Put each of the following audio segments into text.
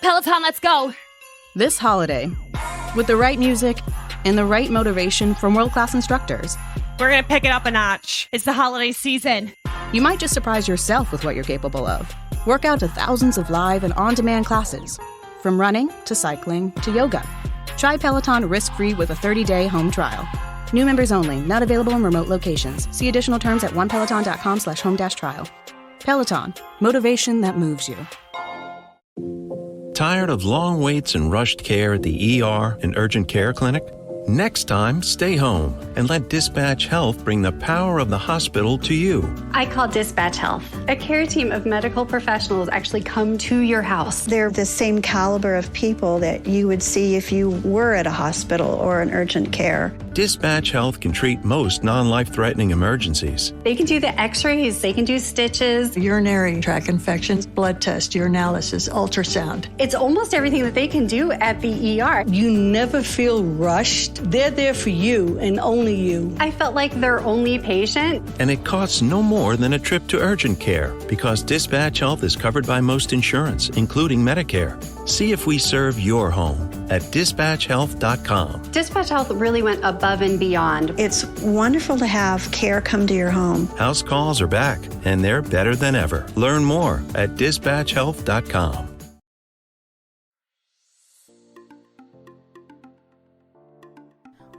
Peloton, let's go! This holiday, with the right music and the right motivation from world-class instructors, we're going to pick it up a notch. It's the holiday season. You might just surprise yourself with what you're capable of. Work out to thousands of live and on-demand classes, from running to cycling to yoga. Try Peloton risk-free with a 30-day home trial. New members only, not available in remote locations. See additional terms at onepeloton.com/home-trial. Peloton, motivation that moves you. Tired of long waits and rushed care at the ER and urgent care clinic? Next time, stay home and let Dispatch Health bring the power of the hospital to you. I call Dispatch Health. A care team of medical professionals actually come to your house. They're the same caliber of people that you would see if you were at a hospital or an urgent care. Dispatch Health can treat most non-life-threatening emergencies. They can do the x-rays, they can do stitches, urinary tract infections, blood test, urinalysis, ultrasound. It's almost everything that they can do at the ER. You never feel rushed. They're there for you and only you. I felt like their only patient. And it costs no more than a trip to urgent care because Dispatch Health is covered by most insurance, including Medicare. See if we serve your home at dispatchhealth.com. Dispatch Health really went above and beyond. It's wonderful to have care come to your home. House calls are back, and they're better than ever. Learn more at dispatchhealth.com.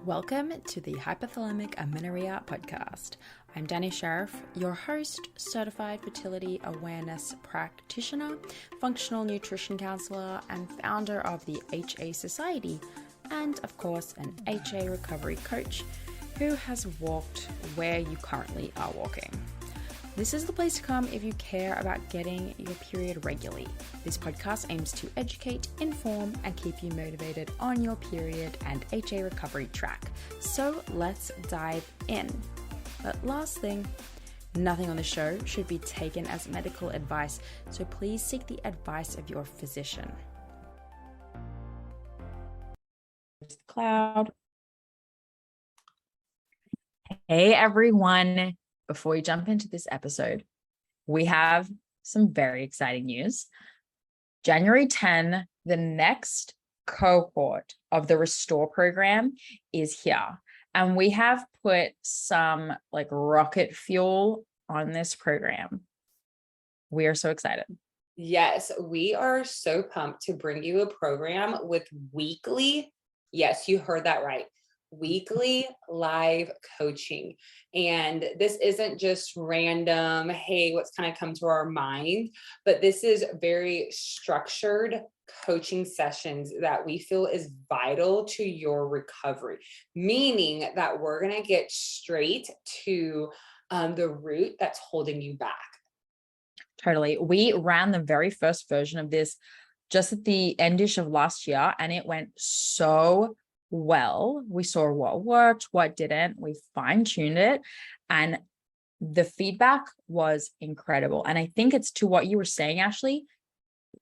Welcome to the Hypothalamic Amenorrhea podcast. I'm Danny Sheriff, your host, certified fertility awareness practitioner, functional nutrition counselor, and founder of the HA Society, and of course, an HA recovery coach who has walked where you currently are walking. This is the place to come if you care about getting your period regularly. This podcast aims to educate, inform, and keep you motivated on your period and HA recovery track. So let's dive in. But last thing, nothing on the show should be taken as medical advice, so please seek the advice of your physician. Cloud. Hey everyone. Before we jump into this episode, we have some very exciting news. January 10, the next cohort of the Restore program is here. And we have put some rocket fuel on this program. We are so excited. Yes, we are so pumped to bring you a program with weekly, yes, you heard that right, weekly live coaching. And this isn't just random, hey, what's kind of come to our mind, but this is very structured coaching sessions that we feel is vital to your recovery, meaning that we're going to get straight to the root that's holding you back. Totally. We ran the very first version of this just at the endish of last year, and it went so well. We saw what worked, what didn't. We fine-tuned it, and the feedback was incredible. And I think it's to what you were saying, Ashley,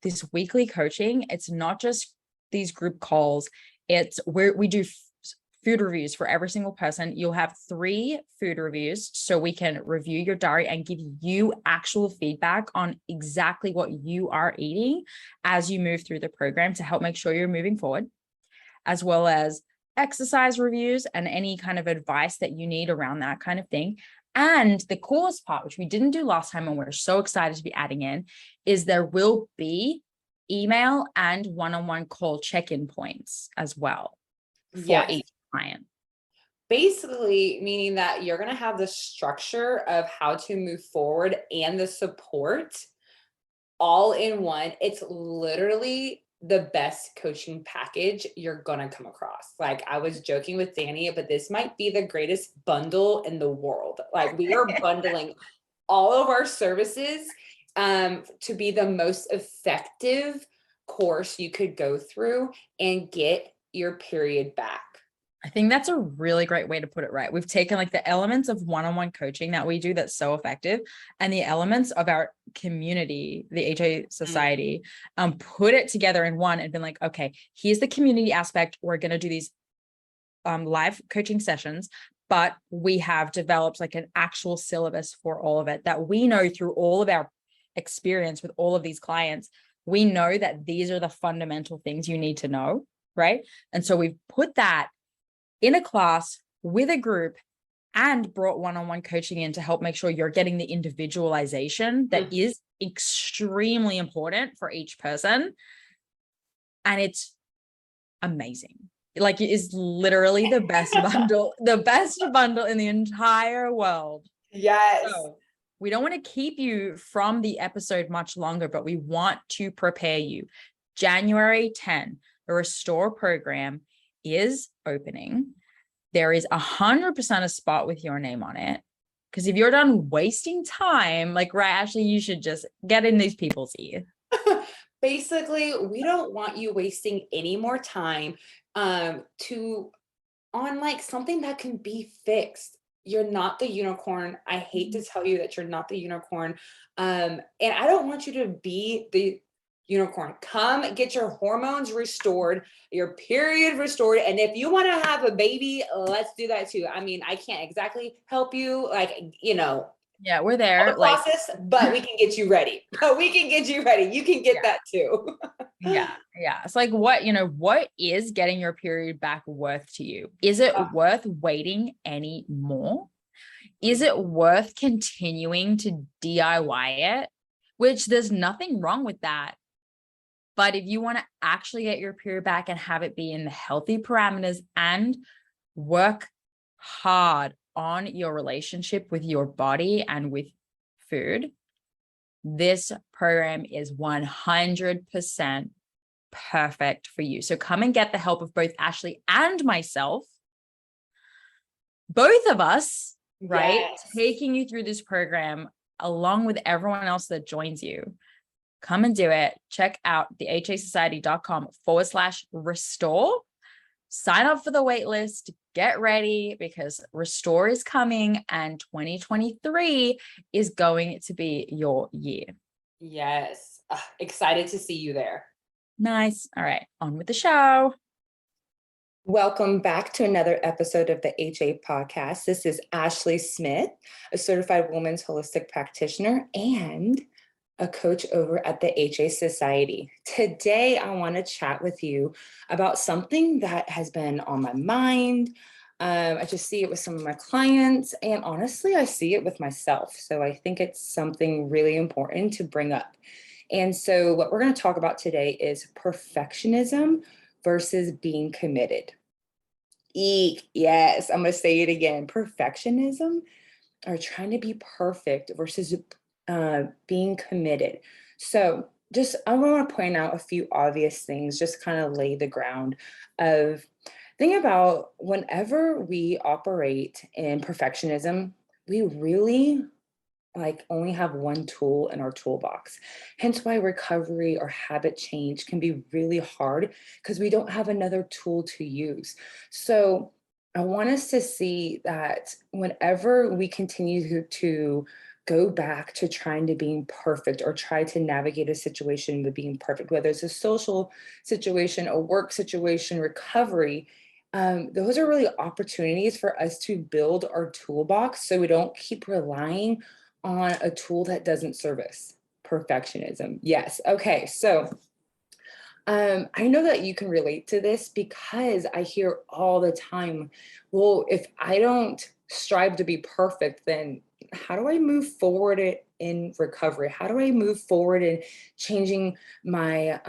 this weekly coaching, it's not just these group calls. It's where we do food reviews for every single person. You'll have 3 food reviews so we can review your diary and give you actual feedback on exactly what you are eating as you move through the program to help make sure you're moving forward, as well as exercise reviews and any kind of advice that you need around that kind of thing. And the coolest part, which we didn't do last time and we're so excited to be adding in, is there will be email and one-on-one call check-in points as well for each client. Basically, meaning that you're going to have the structure of how to move forward and the support all in one. It's literally the best coaching package you're going to come across. Like, I was joking with Danny, but this might be the greatest bundle in the world. Like, we are bundling all of our services to be the most effective course you could go through and get your period back. I think that's a really great way to put it, right? We've taken the elements of one-on-one coaching that we do that's so effective and the elements of our community, the HA Society, put it together in one and been like, okay, here's the community aspect. We're going to do these live coaching sessions, but we have developed an actual syllabus for all of it that we know through all of our experience with all of these clients We know that these are the fundamental things you need to know, right? And so we've put that in a class with a group and brought one-on-one coaching in to help make sure you're getting the individualization that is extremely important for each person. And it's amazing. Like, it is literally the best bundle, the best bundle in the entire world. Yes. So we don't want to keep you from the episode much longer, but we want to prepare you. January 10, the Restore program is opening. There is 100% a spot with your name on it. Because if you're done wasting time, like, right, Ashley, you should just get in these people's ear. Basically, we don't want you wasting any more time on like something that can be fixed. You're not the unicorn. I hate to tell you that you're not the unicorn. And I don't want you to be the unicorn. Come get your hormones restored, your period restored. And if you want to have a baby, let's do that too. I mean, I can't exactly help you, like, Yeah, we're there. process, but we can get you ready. You can get that too. Yeah. It's like, what is getting your period back worth to you? Is it worth waiting any more? Is it worth continuing to DIY it? Which, there's nothing wrong with that. But if you want to actually get your period back and have it be in the healthy parameters and work hard on your relationship with your body and with food, this program is 100% perfect for you. So come and get the help of both Ashley and myself, both of us, right? Yes. Taking you through this program along with everyone else that joins you. Come and do it. Check out thehasociety.com/restore. Sign up for the wait list. Get ready, because Restore is coming and 2023 is going to be your year. Yes. Excited to see you there. Nice. All right, on with the show. Welcome back to another episode of the HA podcast. This is Ashley Smith, a certified women's holistic practitioner and a coach over at the HA Society. Today, I want to chat with you about something that has been on my mind. I just see it with some of my clients, and honestly, I see it with myself. So I think it's something really important to bring up. And so what we're going to talk about today is perfectionism versus being committed. Eek, yes, I'm going to say it again. Perfectionism, or trying to be perfect, versus being committed. So I want to point out a few obvious things, just kind of lay the ground of think about whenever we operate in perfectionism, we really only have one tool in our toolbox. Hence why recovery or habit change can be really hard, because we don't have another tool to use. So I want us to see that whenever we continue to go back to trying to being perfect, or try to navigate a situation with being perfect, whether it's a social situation, a work situation, recovery, those are really opportunities for us to build our toolbox so we don't keep relying on a tool that doesn't serve us. Perfectionism. Yes. Okay. So I know that you can relate to this, because I hear all the time, well, if I don't strive to be perfect, then how do I move forward in recovery? How do I move forward in changing my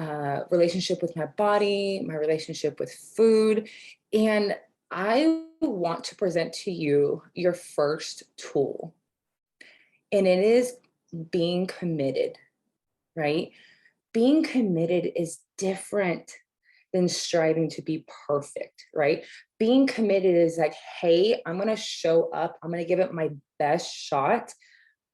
relationship with my body, my relationship with food? And I want to present to you your first tool, and it is being committed, right? Being committed is different than striving to be perfect, right? Being committed is like, hey, I'm going to show up. I'm going to give it my best shot.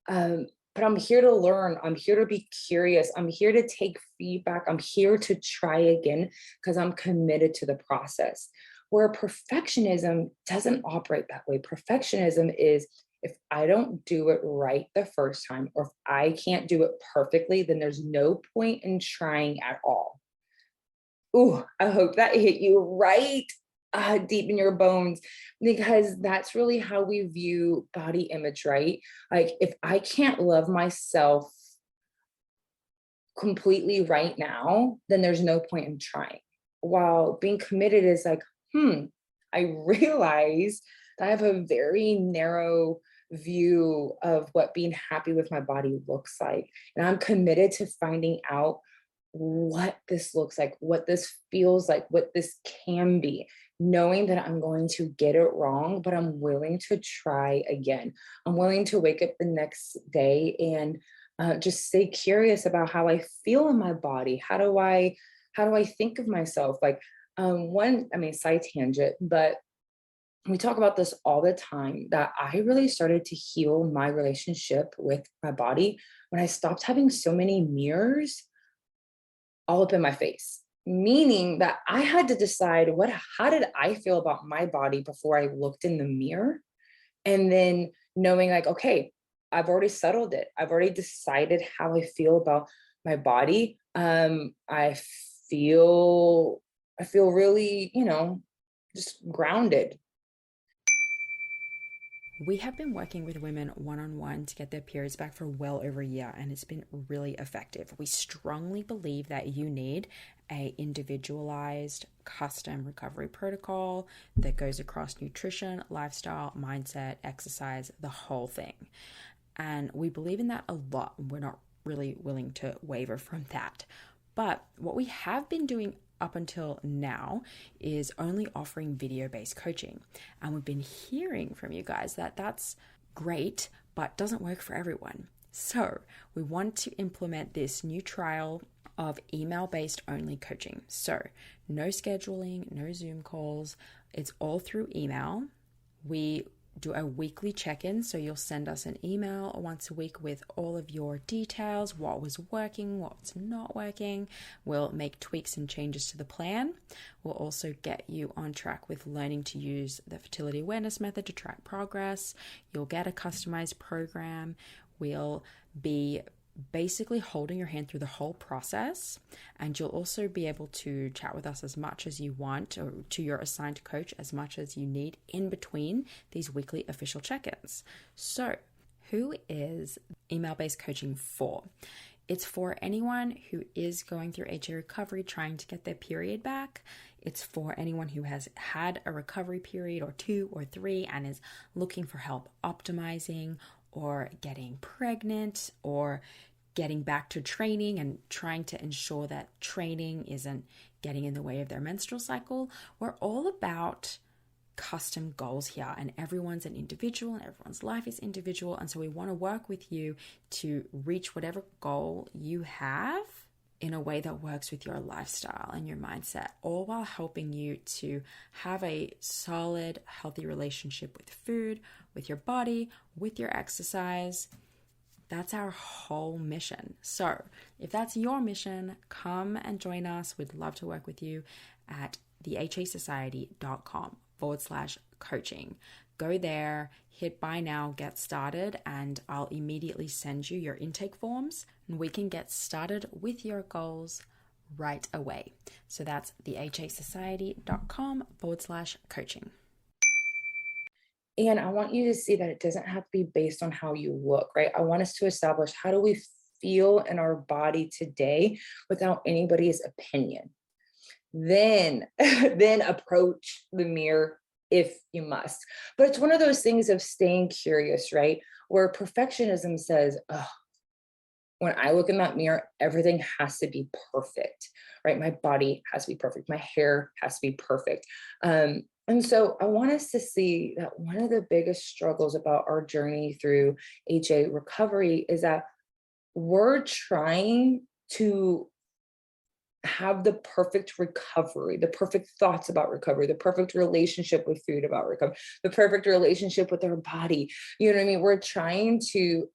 But I'm here to learn. I'm here to be curious. I'm here to take feedback. I'm here to try again, because I'm committed to the process. Where perfectionism doesn't operate that way. Perfectionism is, if I don't do it right the first time, or if I can't do it perfectly, then there's no point in trying at all. Ooh, I hope that hit you right deep in your bones, because that's really how we view body image, right? Like, if I can't love myself completely right now, then there's no point in trying. While being committed is like, I realize that I have a very narrow view of what being happy with my body looks like. And I'm committed to finding out what this looks like, what this feels like, what this can be, knowing that I'm going to get it wrong, but I'm willing to try again. I'm willing to wake up the next day and just stay curious about how I feel in my body. How do I think of myself? Like side tangent, but we talk about this all the time, that I really started to heal my relationship with my body when I stopped having so many mirrors all up in my face. Meaning that I had to decide how did I feel about my body before I looked in the mirror? And then knowing like, okay, I've already settled it. I've already decided how I feel about my body. I feel really, just grounded. We have been working with women one-on-one to get their periods back for well over a year, and it's been really effective. We strongly believe that you need a individualized custom recovery protocol that goes across nutrition, lifestyle, mindset, exercise, the whole thing. And we believe in that a lot. We're not really willing to waver from that. But what we have been doing up until now is only offering video-based coaching. And we've been hearing from you guys that that's great, but doesn't work for everyone. So we want to implement this new trial of email-based only coaching. So no scheduling, no Zoom calls. It's all through email. We do a weekly check-in, so you'll send us an email once a week with all of your details, what was working, what's not working. We'll make tweaks and changes to the plan. We'll also get you on track with learning to use the fertility awareness method to track progress. You'll get a customized program. We'll be basically holding your hand through the whole process, and you'll also be able to chat with us as much as you want, or to your assigned coach as much as you need in between these weekly official check-ins. So who is email-based coaching for? It's for anyone who is going through HA recovery, trying to get their period back. It's for anyone who has had a recovery period or 2 or 3 and is looking for help optimizing or getting pregnant or getting back to training and trying to ensure that training isn't getting in the way of their menstrual cycle. We're all about custom goals here, and everyone's an individual and everyone's life is individual. And so we want to work with you to reach whatever goal you have in a way that works with your lifestyle and your mindset, all while helping you to have a solid, healthy relationship with food, with your body, with your exercise. That's our whole mission. So if that's your mission, come and join us. We'd love to work with you at thehasociety.com/coaching. Go there, hit buy now, get started, and I'll immediately send you your intake forms and we can get started with your goals right away. So that's thehasociety.com/coaching. And I want you to see that it doesn't have to be based on how you look, right? I want us to establish, how do we feel in our body today without anybody's opinion? Then approach the mirror if you must. But it's one of those things of staying curious, right? Where perfectionism says, oh, when I look in that mirror, everything has to be perfect, right? My body has to be perfect. My hair has to be perfect. And so I want us to see that one of the biggest struggles about our journey through HA recovery is that we're trying to have the perfect recovery, the perfect thoughts about recovery, the perfect relationship with food about recovery, the perfect relationship with our body. You know what I mean? We're trying to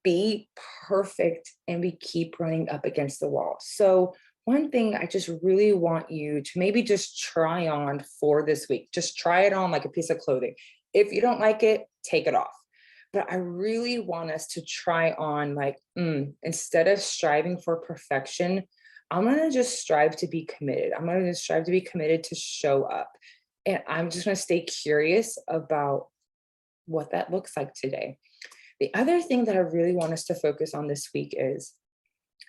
be perfect, and we keep running up against the wall. So one thing I just really want you to maybe just try on for this week, just try it on like a piece of clothing. If you don't like it, take it off. But I really want us to try on like, instead of striving for perfection, I'm going to just strive to be committed. I'm going to strive to be committed to show up. And I'm just going to stay curious about what that looks like today. The other thing that I really want us to focus on this week is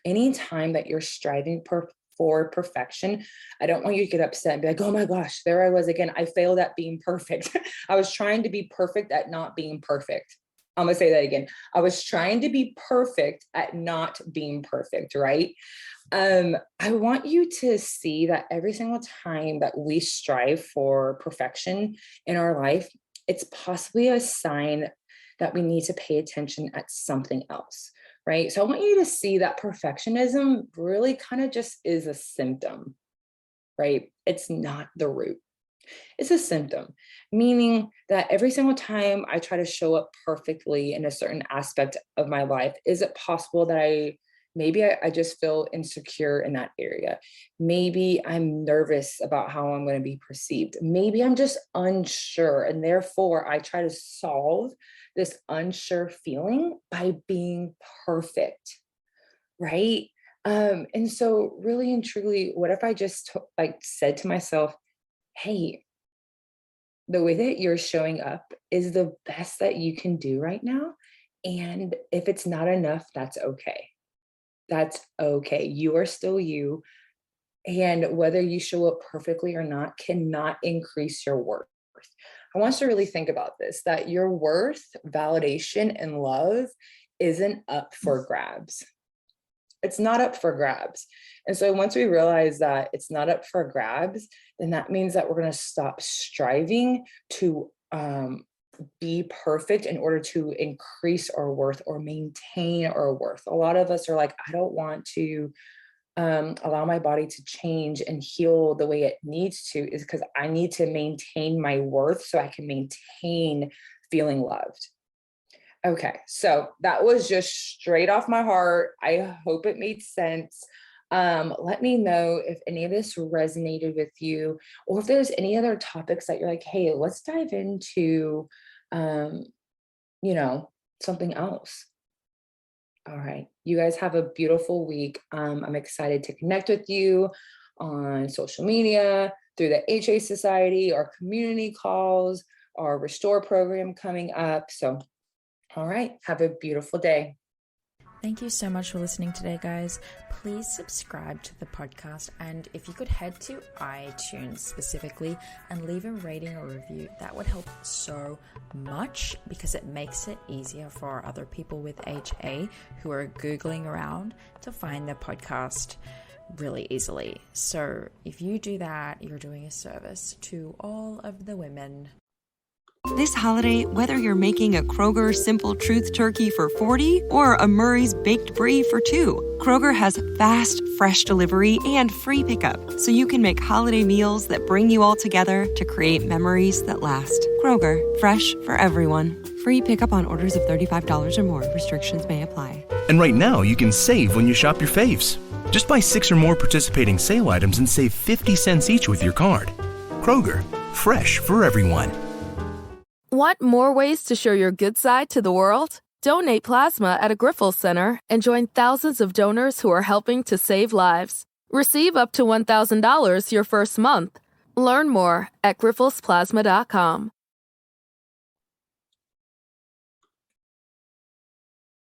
anytime that you're striving for perfection, I don't want you to get upset and be like, oh my gosh, there I was again. I failed at being perfect. I was trying to be perfect at not being perfect. I'm going to say that again. I was trying to be perfect at not being perfect, right? I want you to see that every single time that we strive for perfection in our life, it's possibly a sign that we need to pay attention at something else, right? So I want you to see that perfectionism really kind of just is a symptom, right? It's not the root. It's a symptom, meaning that every single time I try to show up perfectly in a certain aspect of my life, is it possible that I just feel insecure in that area? Maybe I'm nervous about how I'm going to be perceived. Maybe I'm just unsure. And therefore, I try to solve this unsure feeling by being perfect, right? And so really and truly, what if I just said to myself, hey, the way that you're showing up is the best that you can do right now. And if it's not enough, that's okay. That's okay. You are still you. And whether you show up perfectly or not cannot increase your worth. I want you to really think about this, that your worth, validation, and love isn't up for grabs. It's not up for grabs. And so once we realize that it's not up for grabs, then that means that we're going to stop striving to be perfect in order to increase our worth or maintain our worth. A lot of us are like, I don't want to allow my body to change and heal the way it needs to, is because I need to maintain my worth so I can maintain feeling loved. Okay, so that was just straight off my heart. I hope it made sense. Let me know if any of this resonated with you, or if there's any other topics that you're like, hey, let's dive into, something else. All right, you guys have a beautiful week. I'm excited to connect with you on social media, through the HA Society, our community calls, our Restore program coming up. So all right, have a beautiful day. Thank you so much for listening today, guys. Please subscribe to the podcast, and if you could head to iTunes specifically and leave a rating or review, that would help so much, because it makes it easier for other people with HA who are Googling around to find the podcast really easily. So if you do that, you're doing a service to all of the women. This holiday, whether you're making a Kroger Simple Truth Turkey for 40 or a Murray's Baked Brie for 2, Kroger has fast, fresh delivery and free pickup, so you can make holiday meals that bring you all together to create memories that last. Kroger, fresh for everyone. Free pickup on orders of $35 or more. Restrictions may apply. And right now, you can save when you shop your faves. Just buy 6 or more participating sale items and save 50 cents each with your card. Kroger, fresh for everyone. Want more ways to show your good side to the world? Donate plasma at a Grifols Center and join thousands of donors who are helping to save lives. Receive up to $1,000 your first month. Learn more at grifolsplasma.com.